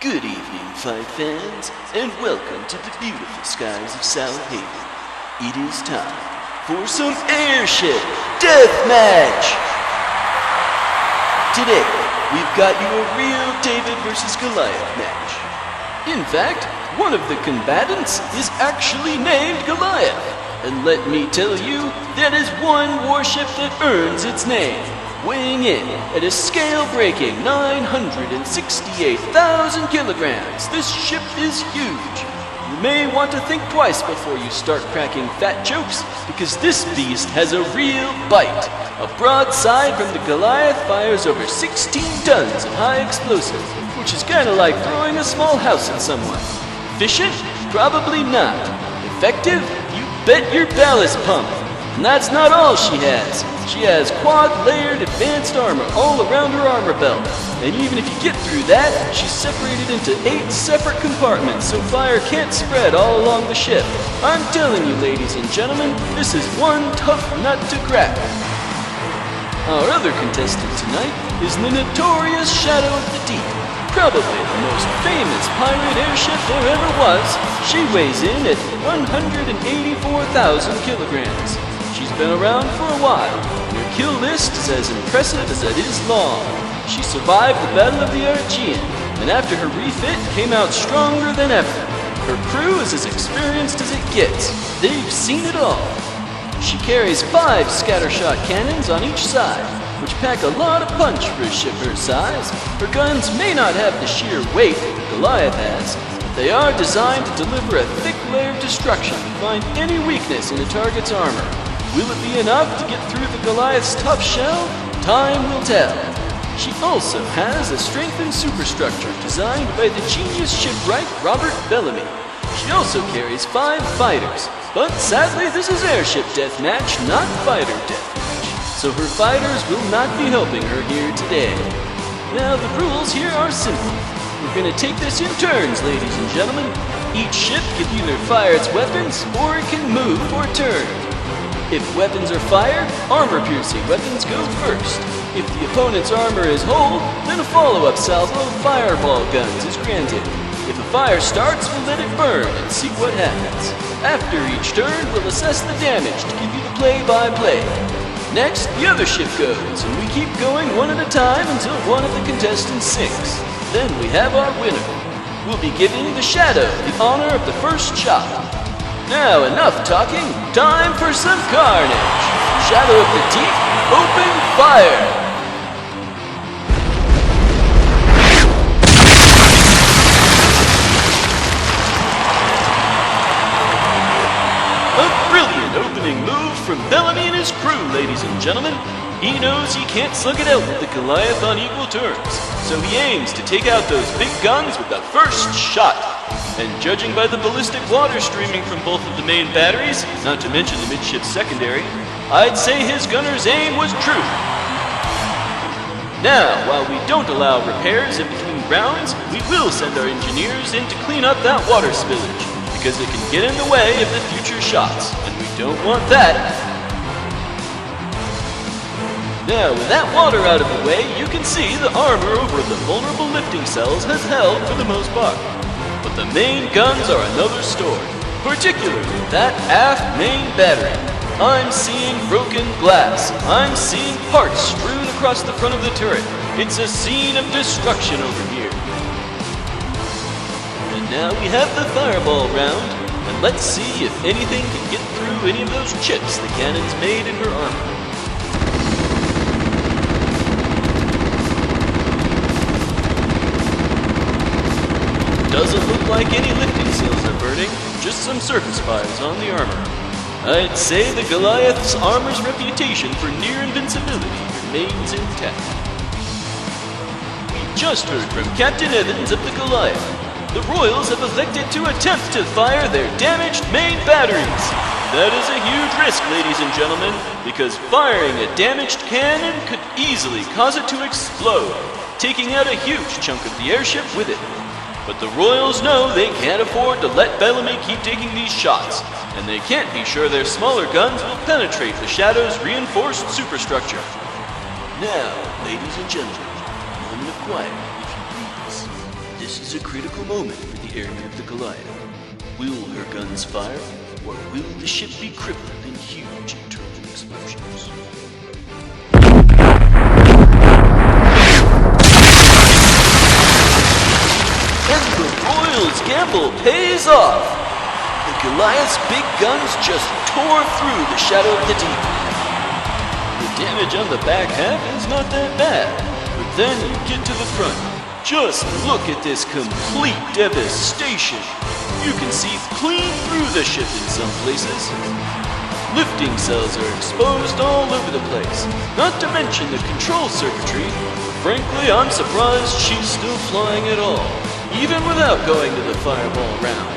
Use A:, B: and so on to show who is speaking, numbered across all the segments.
A: Good evening, fight fans, and welcome to the beautiful skies of South Haven. It is time for some Airship Deathmatch! Today, we've got you a real David versus Goliath match. In fact, one of the combatants is actually named Goliath. And let me tell you, that is one warship that earns its name. Weighing in at a scale-breaking 968,000 kilograms, this ship is huge. You may want to think twice before you start cracking fat jokes, because this beast has a real bite. A broadside from the Goliath fires over 16 tons of high explosive, which is kind of like throwing a small house at someone. Efficient? Probably not. Effective? You bet your ballast pump. And that's not all she has. She has quad-layered advanced armor all around her armor belt. And even if you get through that, she's separated into 8 separate compartments so fire can't spread all along the ship. I'm telling you, ladies and gentlemen, this is one tough nut to crack. Our other contestant tonight is the notorious Shadow of the Deep. Probably the most famous pirate airship there ever was. She weighs in at 184,000 kilograms. She's been around for a while, and her kill list is as impressive as it is long. She survived the Battle of the Aegean, and after her refit came out stronger than ever. Her crew is as experienced as it gets. They've seen it all. She carries 5 scattershot cannons on each side, which pack a lot of punch for a ship her size. Her guns may not have the sheer weight that Goliath has, but they are designed to deliver a thick layer of destruction to find any weakness in a target's armor. Will it be enough to get through the Goliath's tough shell? Time will tell. She also has a strengthened superstructure designed by the genius shipwright Robert Bellamy. She also carries 5 fighters, but sadly this is Airship Deathmatch, not Fighter Deathmatch, so her fighters will not be helping her here today. Now the rules here are simple. We're going to take this in turns, ladies and gentlemen. Each ship can either fire its weapons, or it can move or turn. If weapons are fired, armor-piercing weapons go first. If the opponent's armor is whole, then a follow-up salvo of fireball guns is granted. If a fire starts, we'll let it burn and see what happens. After each turn, we'll assess the damage to give you the play-by-play. Next, the other ship goes, and we keep going one at a time until one of the contestants sinks. Then we have our winner. We'll be giving the Shadow the honor of the first shot. Now enough talking, time for some carnage! Shadow of the Deep, open fire! A brilliant opening move from Bellamy and his crew, ladies and gentlemen. He knows he can't slug it out with the Goliath on equal terms, so he aims to take out those big guns with the first shot. And judging by the ballistic water streaming from both of the main batteries, not to mention the midship secondary, I'd say his gunner's aim was true. Now, while we don't allow repairs in between rounds, we will send our engineers in to clean up that water spillage, because it can get in the way of the future shots, and we don't want that. Now, with that water out of the way, you can see the armor over the vulnerable lifting cells has held for the most part. But the main guns are another story, particularly that aft main battery. I'm seeing broken glass. I'm seeing parts strewn across the front of the turret. It's a scene of destruction over here. And now we have the fireball round, and let's see if anything can get through any of those chips the cannons made in her armor. Doesn't look like any lifting seals are burning, just some surface fires on the armor. I'd say the Goliath's armor's reputation for near invincibility remains intact. We just heard from Captain Evans of the Goliath. The Royals have elected to attempt to fire their damaged main batteries. That is a huge risk, ladies and gentlemen, because firing a damaged cannon could easily cause it to explode, taking out a huge chunk of the airship with it. But the Royals know they can't afford to let Bellamy keep taking these shots, and they can't be sure their smaller guns will penetrate the Shadow's reinforced superstructure. Now, ladies and gentlemen, a moment of quiet, if you please. This This is a critical moment for the airmen of the Goliath. Will her guns fire, or will the ship be crippled in huge internal explosions? And the Royals' gamble pays off! The Goliath's big guns just tore through the shadow of the deep. The damage on the back half is not that bad, but then you get to the front. Just look at this complete devastation. You can see clean through the ship in some places. Lifting cells are exposed all over the place, not to mention the control circuitry. Frankly, I'm surprised she's still flying at all, even without going to the fireball round.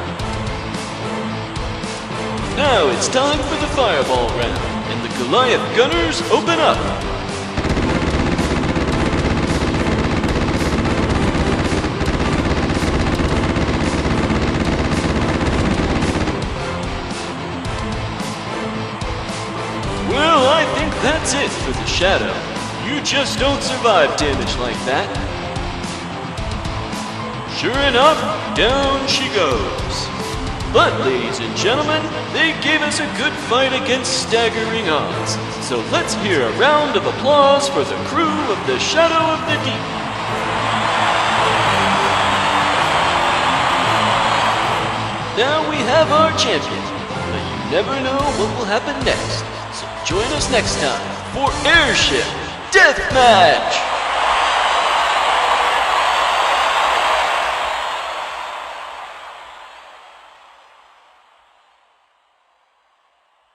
A: Now it's time for the fireball round, and the Goliath gunners open up. Well, I think that's it for the Shadow. You just don't survive damage like that. Sure enough, down she goes. But, ladies and gentlemen, they gave us a good fight against staggering odds. So let's hear a round of applause for the crew of the Shadow of the Deep. Now we have our champion, but you never know what will happen next. So join us next time for Airship Deathmatch!